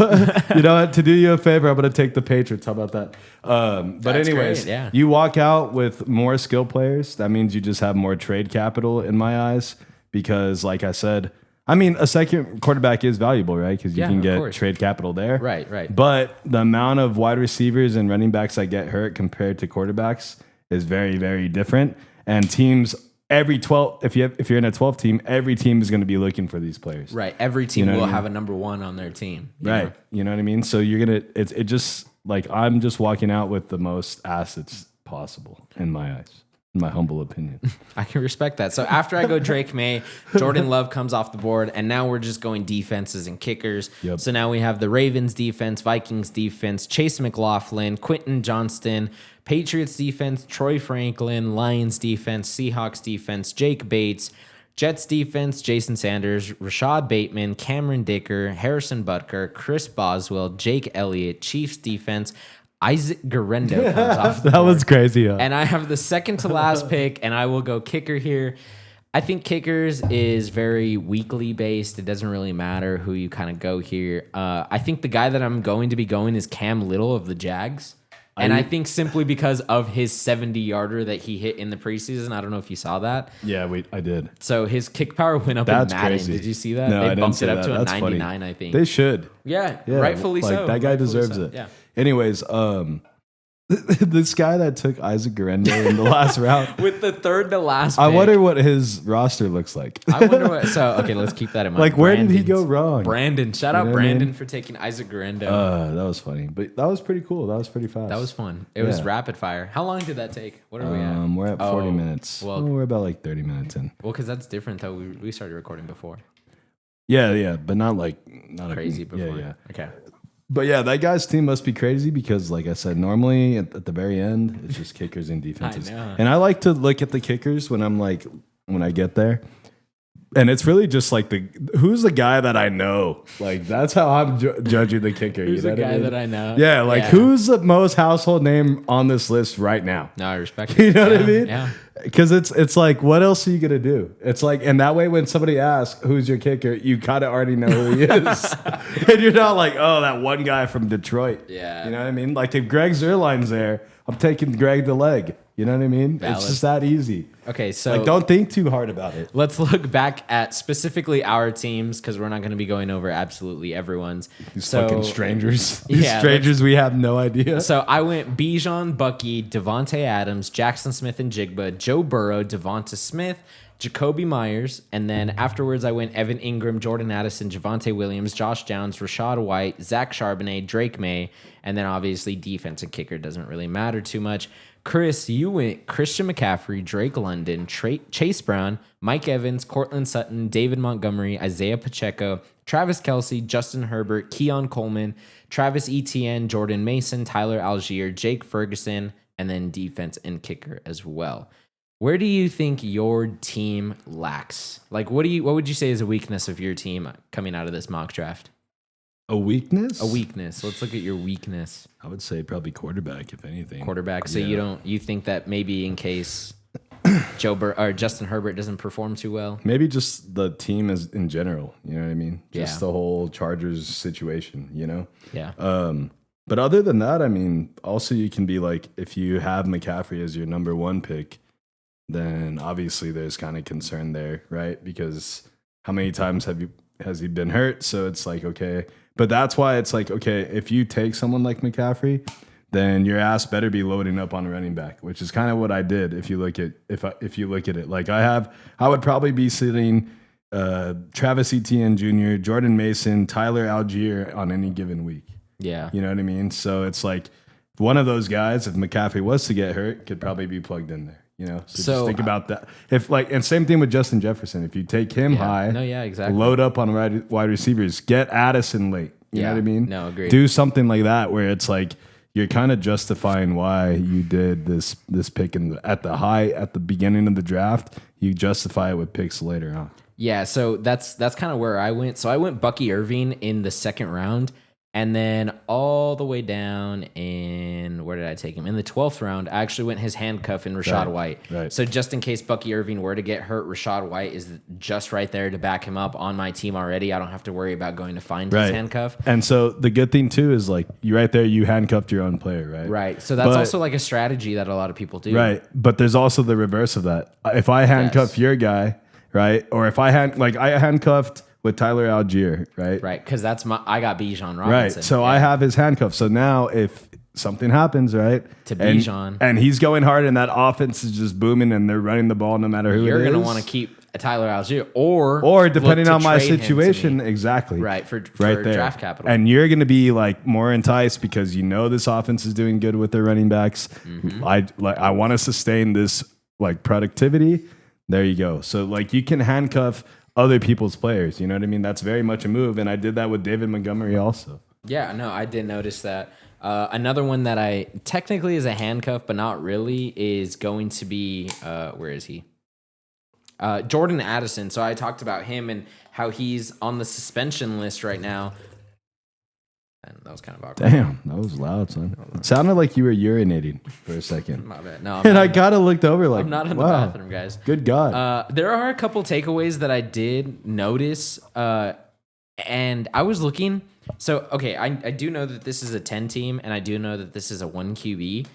you know what? To do you a favor, I'm going to take the Patriots. How about that? But That's anyways, great, yeah. you walk out with more skill players. That means you just have more trade capital in my eyes. Because like I said, I mean, a second quarterback is valuable, right? Because you Yeah, can of get course. trade capital there. Right. But the amount of wide receivers and running backs that get hurt compared to quarterbacks is very, very different. And teams, every 12, if you're in a 12 team, every team is going to be looking for these players. Right. Every team know what will I mean? have a number 1 on their team. you Right. know? You know what I mean? So you're going to, it just like, I'm just walking out with the most assets possible in my eyes. In my humble opinion. I can respect that. So after I go Drake May, Jordan Love comes off the board, and now we're just going defenses and kickers. Yep. So now we have the Ravens defense, Vikings defense, Chase McLaughlin, Quentin Johnston, Patriots defense, Troy Franklin, Lions defense, Seahawks defense, Jake Bates, Jets defense, Jason Sanders, Rashad Bateman, Cameron Dicker, Harrison Butker, Chris Boswell, Jake Elliott, Chiefs defense, Isaac Guerrero comes off the That board. was crazy. Huh? And I have the second to last pick, and I will go kicker here. I think kickers is very weekly based. It doesn't really matter who you kind of go here. I think the guy that I'm going to be going is Cam Little of the Jags. And I think simply because of his 70-yarder that he hit in the preseason. I don't know if you saw that. Yeah, I did. So his kick power went up That's in Madden. crazy. Did you see that? No, I They didn't bumped see it up that. to a That's 99, funny. I think. They should. Yeah, Yeah, rightfully like, so. That guy Rightfully deserves so. it. Yeah. Anyways, this guy that took Isaac Guerrero in the last round. With the third to last pick. I wonder what his roster looks like. I wonder what. So, okay, let's keep that in mind. Like, where did he Brandon's- go wrong? Brandon. Shout out know what I Brandon mean? for taking Isaac Guerrero. That was funny, but that was pretty cool. That was pretty fast. That was fun. It was Yeah. rapid fire. How long did that take? What are we at? We're at 40 Oh, minutes. well- We're about like 30 minutes in. Well, because that's different though. We started recording before. Yeah, but not Crazy before. Yeah. Okay. But yeah, that guy's team must be crazy because, like I said, normally at the very end, it's just kickers and defenses. know. And I like to look at the kickers when I get there. And it's really just like who's the guy that I know? Like, that's how I'm judging the kicker. Who's you the know what guy I mean? that I know? Yeah, like Yeah. who's the most household name on this list right now? No, I respect it. You know what I Yeah, mean? Yeah. Because it's like, what else are you gonna do? It's like, and that way, when somebody asks who's your kicker, you kind of already know who he is, and you're not like, oh, that one guy from Detroit. Yeah. you know what I mean? Like, if Greg Zuerlein's there, I'm taking Greg the leg. You know what I mean? Valid. It's just that easy. Okay, so Like, don't think too hard about it. let's look back at specifically our teams because we're not going to be going over absolutely everyone's. These So- fucking strangers. These Yeah, strangers we have no idea. So I went Bijan, Bucky, Devontae Adams, Jackson Smith and Jigba, Joe Burrow, Devonta Smith, Jacoby Myers, and then afterwards I went Evan Ingram, Jordan Addison, Javonte Williams, Josh Downs, Rashad White, Zach Charbonnet, Drake May, and then obviously defense and kicker doesn't really matter too much. Chris, you went Christian McCaffrey, Drake London, Chase Brown, Mike Evans, Cortland Sutton, David Montgomery, Isaiah Pacheco, Travis Kelce, Justin Herbert, Keon Coleman, Travis Etienne, Jordan Mason, Tyler Algier, Jake Ferguson, and then defense and kicker as well. Where do you think your team lacks? Like, what would you say is a weakness of your team coming out of this mock draft? A weakness? A weakness. Let's look at your weakness. I would say probably quarterback, if anything. Quarterback. So Yeah. you think that maybe in case or Justin Herbert doesn't perform too well? Maybe just the team as in general. You know what I mean? Just Yeah. the whole Chargers situation. You know. Yeah. But other than that, I mean, also you can be like, if you have McCaffrey as your number one pick, then obviously there's kind of concern there, right? Because how many times has he been hurt? So it's like, okay, but that's why it's like, okay, if you take someone like McCaffrey, then your ass better be loading up on a running back, which is kind of what I did. If you look at if you look at it, like I would probably be sitting Travis Etienne Jr., Jordan Mason, Tyler Algier on any given week. Yeah. You know what I mean? So it's like one of those guys, if McCaffrey was to get hurt, could probably be plugged in there. You know, so just think about that. If and same thing with Justin Jefferson. If you take him high, No, yeah, exactly. load up on wide receivers, get Addison late. You know what I mean? No, agreed. Do something like that where it's like you're kind of justifying why you did this pick at the beginning of the draft. You justify it with picks later on. Yeah, so that's kind of where I went. So I went Bucky Irving in the second round, and then all the way down in, where did I take him? In the 12th round, I actually went his handcuff in Rashad White. Right. So just in case Bucky Irving were to get hurt, Rashad White is just right there to back him up on my team already. I don't have to worry about going to find his handcuff. And so the good thing too is like you right there, you handcuffed your own player, right? Right. So that's also like a strategy that a lot of people do. Right. But there's also the reverse of that. If I handcuff your guy, right, or if I handcuffed with Tyler Algier, right? Right, because I got Bijan Robinson. Right. So I have his handcuff. So now if something happens, right, to Bijan, and he's going hard, and that offense is just booming, and they're running the ball no matter who it is, you're going to want to keep Tyler Algier, or depending on my situation, exactly, right, for there. draft capital, and you're going to be like more enticed because you know this offense is doing good with their running backs. Mm-hmm. I want to sustain this like productivity. There you go. So like you can handcuff other people's players. You know what I mean? That's very much a move. And I did that with David Montgomery also. Yeah, no, I did notice that. Another one that I technically is a handcuff, but not really, is going to be, where is he? Jordan Addison. So I talked about him and how he's on the suspension list right now. And that was kind of awkward. Damn, that was loud, son. It sounded like you were urinating for a second. My bad. No, and I kind of looked over like, I'm not in the wow, bathroom, guys. Good God. There are a couple takeaways that I did notice, and I was looking. So, okay, I do know that this is a 10 team, and I do know that this is a 1 QB.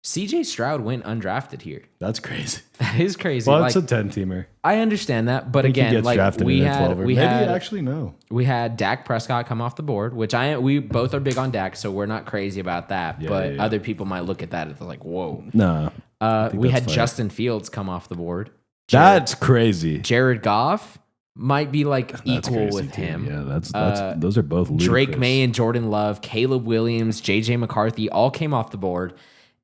CJ Stroud went undrafted here. That's crazy. That is crazy. Well, it's a 10-teamer. I understand that, but again, like we had actually no. We had Dak Prescott come off the board, which we both are big on Dak, so we're not crazy about that. Yeah, but yeah. other people might look at that and they're like, "Whoa." No. We had Justin Fields come off the board. That's crazy. Jared Goff might be like equal with too. him. Yeah, that's those are both ludicrous. Drake May and Jordan Love, Caleb Williams, JJ McCarthy all came off the board.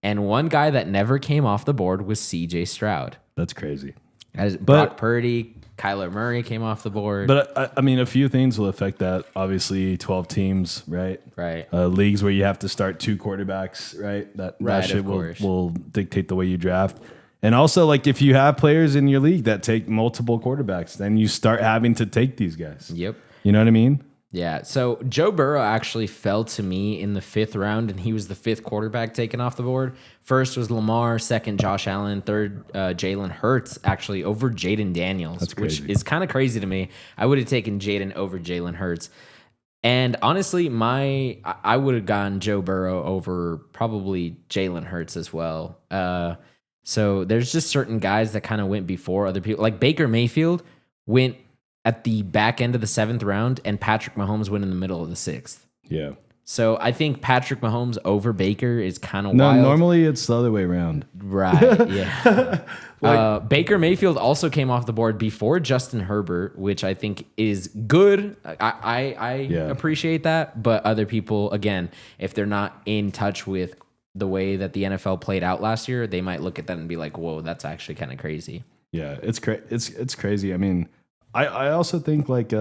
And one guy that never came off the board was CJ Stroud. That's crazy. Brock Purdy, Kyler Murray came off the board. But I mean, a few things will affect that. Obviously, 12 teams, right? Right. Leagues where you have to start 2 quarterbacks, right? That shit will dictate the way you draft. And also, like, if you have players in your league that take multiple quarterbacks, then you start having to take these guys. Yep. You know what I mean? Yeah, so Joe Burrow actually fell to me in the 5th round, and he was the 5th quarterback taken off the board. First was Lamar, second Josh Allen, third Jalen Hurts, actually over Jaden Daniels, which is kind of crazy to me. I would have taken Jaden over Jalen Hurts. And honestly, I would have gone Joe Burrow over probably Jalen Hurts as well. So there's just certain guys that kind of went before other people. Like Baker Mayfield went at the back end of the 7th round, and Patrick Mahomes went in the middle of the 6th. Yeah. So I think Patrick Mahomes over Baker is kind of wild. No, normally it's the other way around. Right, yeah. Baker Mayfield also came off the board before Justin Herbert, which I think is good. I appreciate that. But other people, again, if they're not in touch with the way that the NFL played out last year, they might look at that and be like, whoa, that's actually kind of crazy. Yeah, it's crazy. I mean, I also think like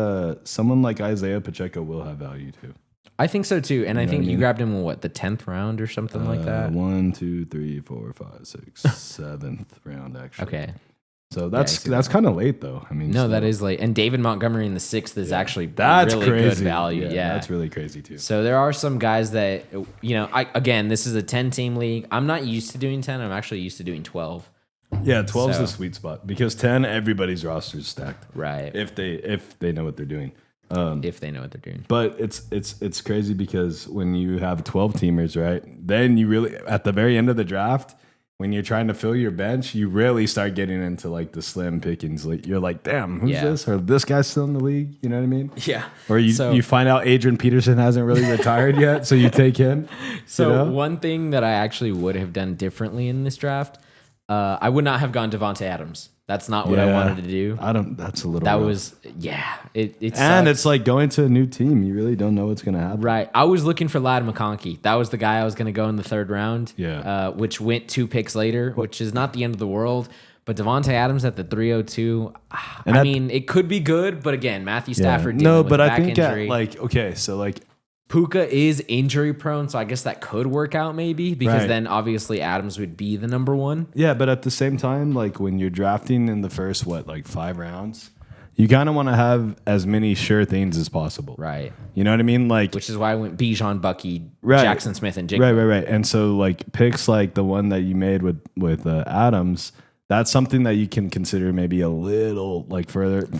someone like Isaiah Pacheco will have value too. I think so too, and I think you grabbed him in what, the 10th round or something like that. 1, 2, 3, 4, 5, 6, 7th round actually. Okay, so that's kind of late though. I mean, that is late. And David Montgomery in the 6th is actually that's really crazy. Good value. Yeah, that's really crazy too. So there are some guys that again, this is a 10-team league. I'm not used to doing 10. I'm actually used to doing 12. Yeah, 12 is the sweet spot because 10, everybody's roster is stacked. Right. If they know what they're doing. If they know what they're doing. But it's crazy because when you have 12 teamers, right, then you really, at the very end of the draft, when you're trying to fill your bench, you really start getting into like the slim pickings. Like you're like, damn, who's this? Or this guy's still in the league? You know what I mean? Yeah. Or you find out Adrian Peterson hasn't really retired yet, so you take him. So one thing that I actually would have done differently in this draft, I would not have gone Devontae Adams. That's not what I wanted to do. That's a little. That rough. was It and sucks. it's like going to a new team. You really don't know what's going to happen. Right. I was looking for Ladd McConkey. That was the guy I was going to go in the 3rd round. Yeah. Which went 2 picks later, which is not the end of the world. But Devontae Adams at the 302. I mean, it could be good, but again, Matthew Stafford. No, but I back think injury. so Puka is injury prone, so I guess that could work out maybe because Right. then obviously Adams would be the number one. Yeah, but at the same time, like when you're drafting in the first, 5 rounds, you kind of want to have as many sure things as possible. Right. You know what I mean? Like, Which is why I went Bijan, Bucky, Right. Jackson Smith, and Jigba. right. And so like picks like the one that you made with Adams, that's something that you can consider maybe a little like further in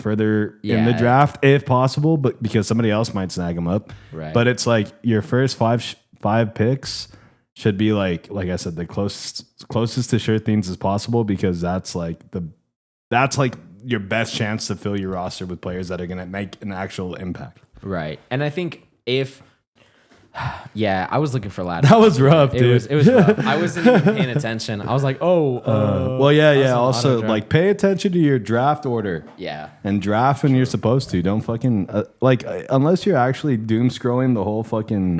the Yeah. draft if possible, but because somebody else might snag them up. Right. But it's like your first five picks should be like I said, the closest to sure things as possible, because that's like your best chance to fill your roster with players that are going to make an actual impact. Right. And I think if I was looking for ladders. That was rough, dude. It was rough. I wasn't even paying attention. I was like, Also, like, pay attention to your draft order. Yeah. And draft when you're supposed to. Don't fucking unless you're actually doom scrolling the whole fucking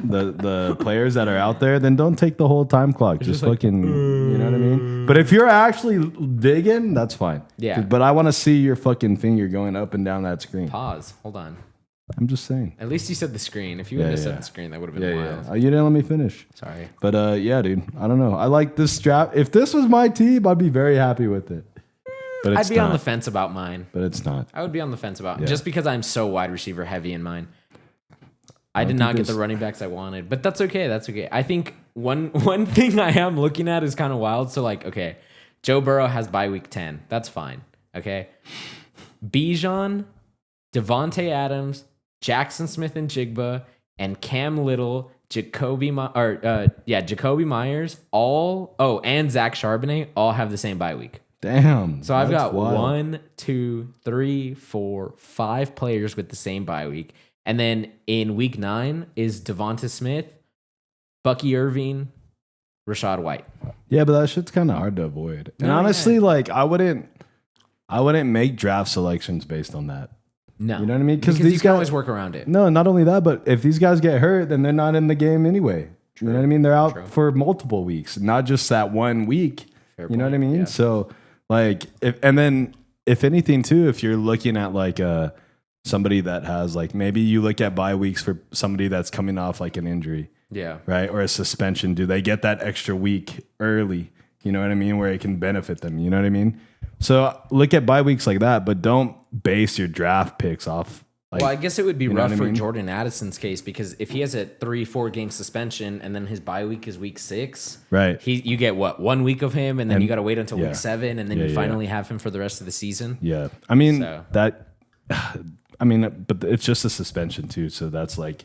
the players that are out there, then don't take the whole time clock. Just fucking, you know what I mean? But if you're actually digging, that's fine. Yeah. But I want to see your fucking finger going up and down that screen. Pause. Hold on. I'm just saying. At least you said the screen. If you wouldn't have said the screen, that would have been wild. You didn't let me finish. Sorry. But yeah, dude. I don't know. I like this draft. If this was my team, I'd be very happy with it. But it's I'd be on not. the fence about mine. But it's not. I would be on the fence about just because I'm so wide receiver heavy in mine. I did not get the running backs I wanted, but that's okay. That's okay. I think one thing I am looking at is kind of wild. So like, okay, Joe Burrow has bye week 10. That's fine. Okay. Bijan, Devontae Adams, Jackson Smith and Jigba, and Cam Little, Jacoby Myers, and Zach Charbonnet all have the same bye week. Damn. So I've got wild. 5 players with the same bye week. And then in week 9 is Devonta Smith, Bucky Irving, Rashad White. Yeah, but that shit's kind of hard to avoid. And No, honestly, like I wouldn't make draft selections based on that. No. You know what I mean? Because these you can guys always work around it. No, not only that, but if these guys get hurt, then they're not in the game anyway. You know what I mean? They're out for multiple weeks, not just that 1 week. Fair you know what I mean? Yeah. So like, if anything too, if you're looking at like somebody that has like, maybe you look at bye weeks for somebody that's coming off like an injury. Yeah. Right. Or a suspension. Do they get that extra week early? You know what I mean? Where it can benefit them. You know what I mean? So look at bye weeks like that, but don't base your draft picks off. Like, Well, I guess it would be know rough what I for mean? Jordan Addison's case because if he has a 3-4 game suspension and then his bye week is week 6, right. you get what, 1 week of him and then you got to wait until week 7 and then you Yeah. finally have him for the rest of the season. Yeah. I mean, So- but it's just a suspension too. So that's like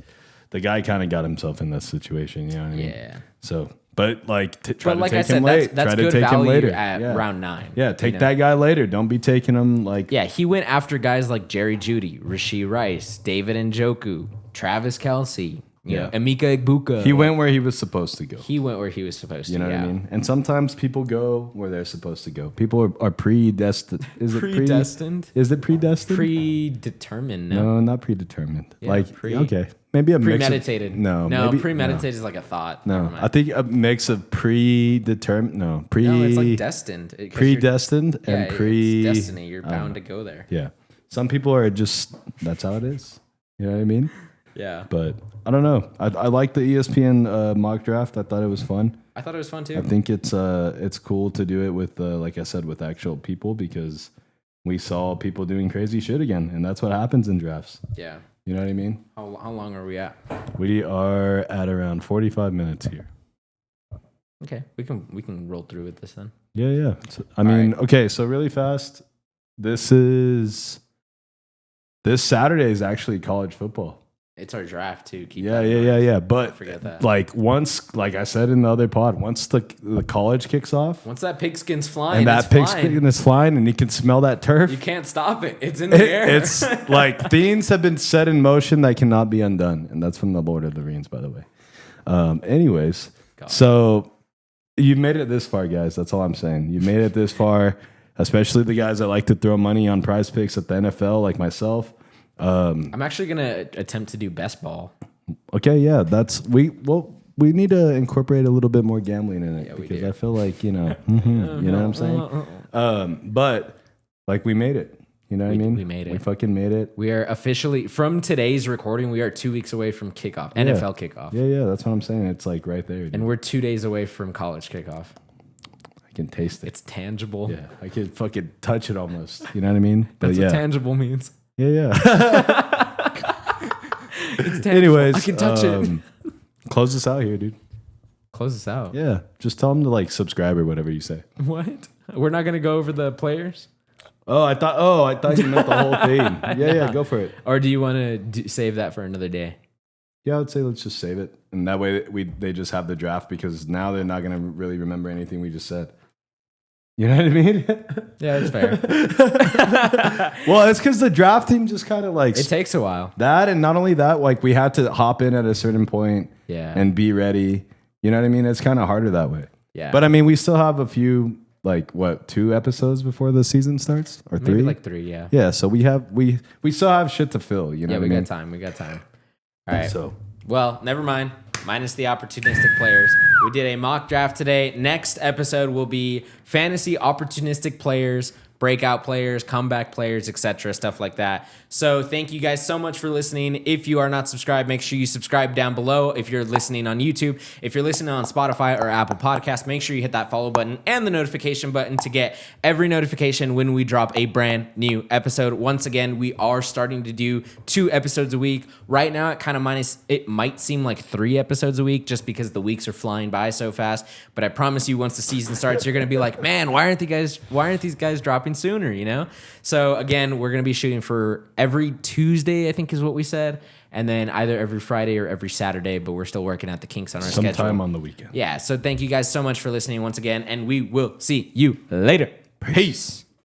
the guy kind of got himself in this situation. You know what I mean? Yeah. So, but like, try But to like take I said, him late. that's Try to good take him value later at round 9. Yeah. Take you know? that guy later. Don't be taking him like. Yeah, he went after guys like Jerry Jeudy, Rashee Rice, David Njoku, Travis Kelce, you know, Emeka Egbuka. He went where he was supposed to go. He went where he was supposed to. You know what yeah. I mean? And sometimes people go where they're supposed to go. People are predestined. Is it Predestined? Is it predestined? Predetermined. No. No, not predetermined. Yeah, okay, maybe a mix of- Premeditated. No, no, maybe, premeditated is like a thought. No, Never mind. I think a mix of predetermined. No, No, it's like destined. 'Cause you're- predestined yeah, and pre. it's destiny. You're bound to go there. Yeah, some people are just that's how it is. You know what I mean? Yeah. But I don't know. I like the ESPN mock draft. I thought it was fun. I thought it was fun too. I think it's cool to do it with like I said, with actual people, because we saw people doing crazy shit again, and that's what happens in drafts. Yeah. You know what I mean? How long are we at? We are at around 45 minutes here. Okay, we can roll through with this then. Yeah. I mean, okay, so really fast. This Saturday is actually college football. It's our draft too. Keep Yeah. that in mind. But Forget that. like I said in the other pod, once the college kicks off Once that pigskin's flying, and that it's flying. pigskin is flying and you can smell that turf, You can't stop it. It's in the air. it's like things have been set in motion that cannot be undone. And that's from the Lord of the Rings, by the way. Anyways, so you've made it this far, guys. That's all I'm saying. You've made it this far, especially the guys that like to throw money on prize picks at the NFL, like myself. I'm actually gonna attempt to do best ball. Okay, yeah, we need to incorporate a little bit more gambling in it we because do. I feel like you know what I'm saying. But like we made it. You know what I mean? We made it. We fucking made it. We are officially, from today's recording, we are 2 weeks away from kickoff, NFL kickoff. Yeah, that's what I'm saying. It's like right there. Dude. And we're 2 days away from college kickoff. I can taste it. It's tangible. Yeah, I can fucking touch it almost. You know what I mean? That's what tangible means. Yeah. It's tangible. Anyways, I can touch it. Close this out here, dude. Close this out. Yeah, just tell them to like subscribe or whatever you say. What? We're not going to go over the players? I thought you meant the whole thing. Yeah, go for it. Or do you want to save that for another day? Yeah, I would say let's just save it, and that way they just have the draft because now they're not gonna really remember anything we just said. You know what I mean? Yeah, that's fair. Well, it's because the draft team just kind of like It takes a while. that, and not only that, like we had to hop in at a certain point, and be ready. You know what I mean? It's kind of harder that way. Yeah. But I mean, we still have a few, like 2 episodes before the season starts, or 3? Maybe like 3, yeah. Yeah, so we still have shit to fill. You know? Yeah, what I mean? We got time. All right. So Well, never mind. Minus the opportunistic players. We did a mock draft today. Next episode will be fantasy opportunistic players, breakout players, comeback players, etc., stuff like that. So thank you guys so much for listening. If you are not subscribed, make sure you subscribe down below. If you're listening on YouTube, if you're listening on Spotify or Apple Podcasts, make sure you hit that follow button and the notification button to get every notification when we drop a brand new episode. Once again, we are starting to do 2 episodes a week. Right now, it might seem like 3 episodes a week just because the weeks are flying by so fast. But I promise you, once the season starts, you're going to be like, man, why aren't these guys dropping sooner, you know? So again, we're going to be shooting for every Tuesday, I think is what we said. And then either every Friday or every Saturday, but we're still working out the kinks on our schedule. sometime on the weekend. Yeah. So thank you guys so much for listening once again. And we will see you later. Peace.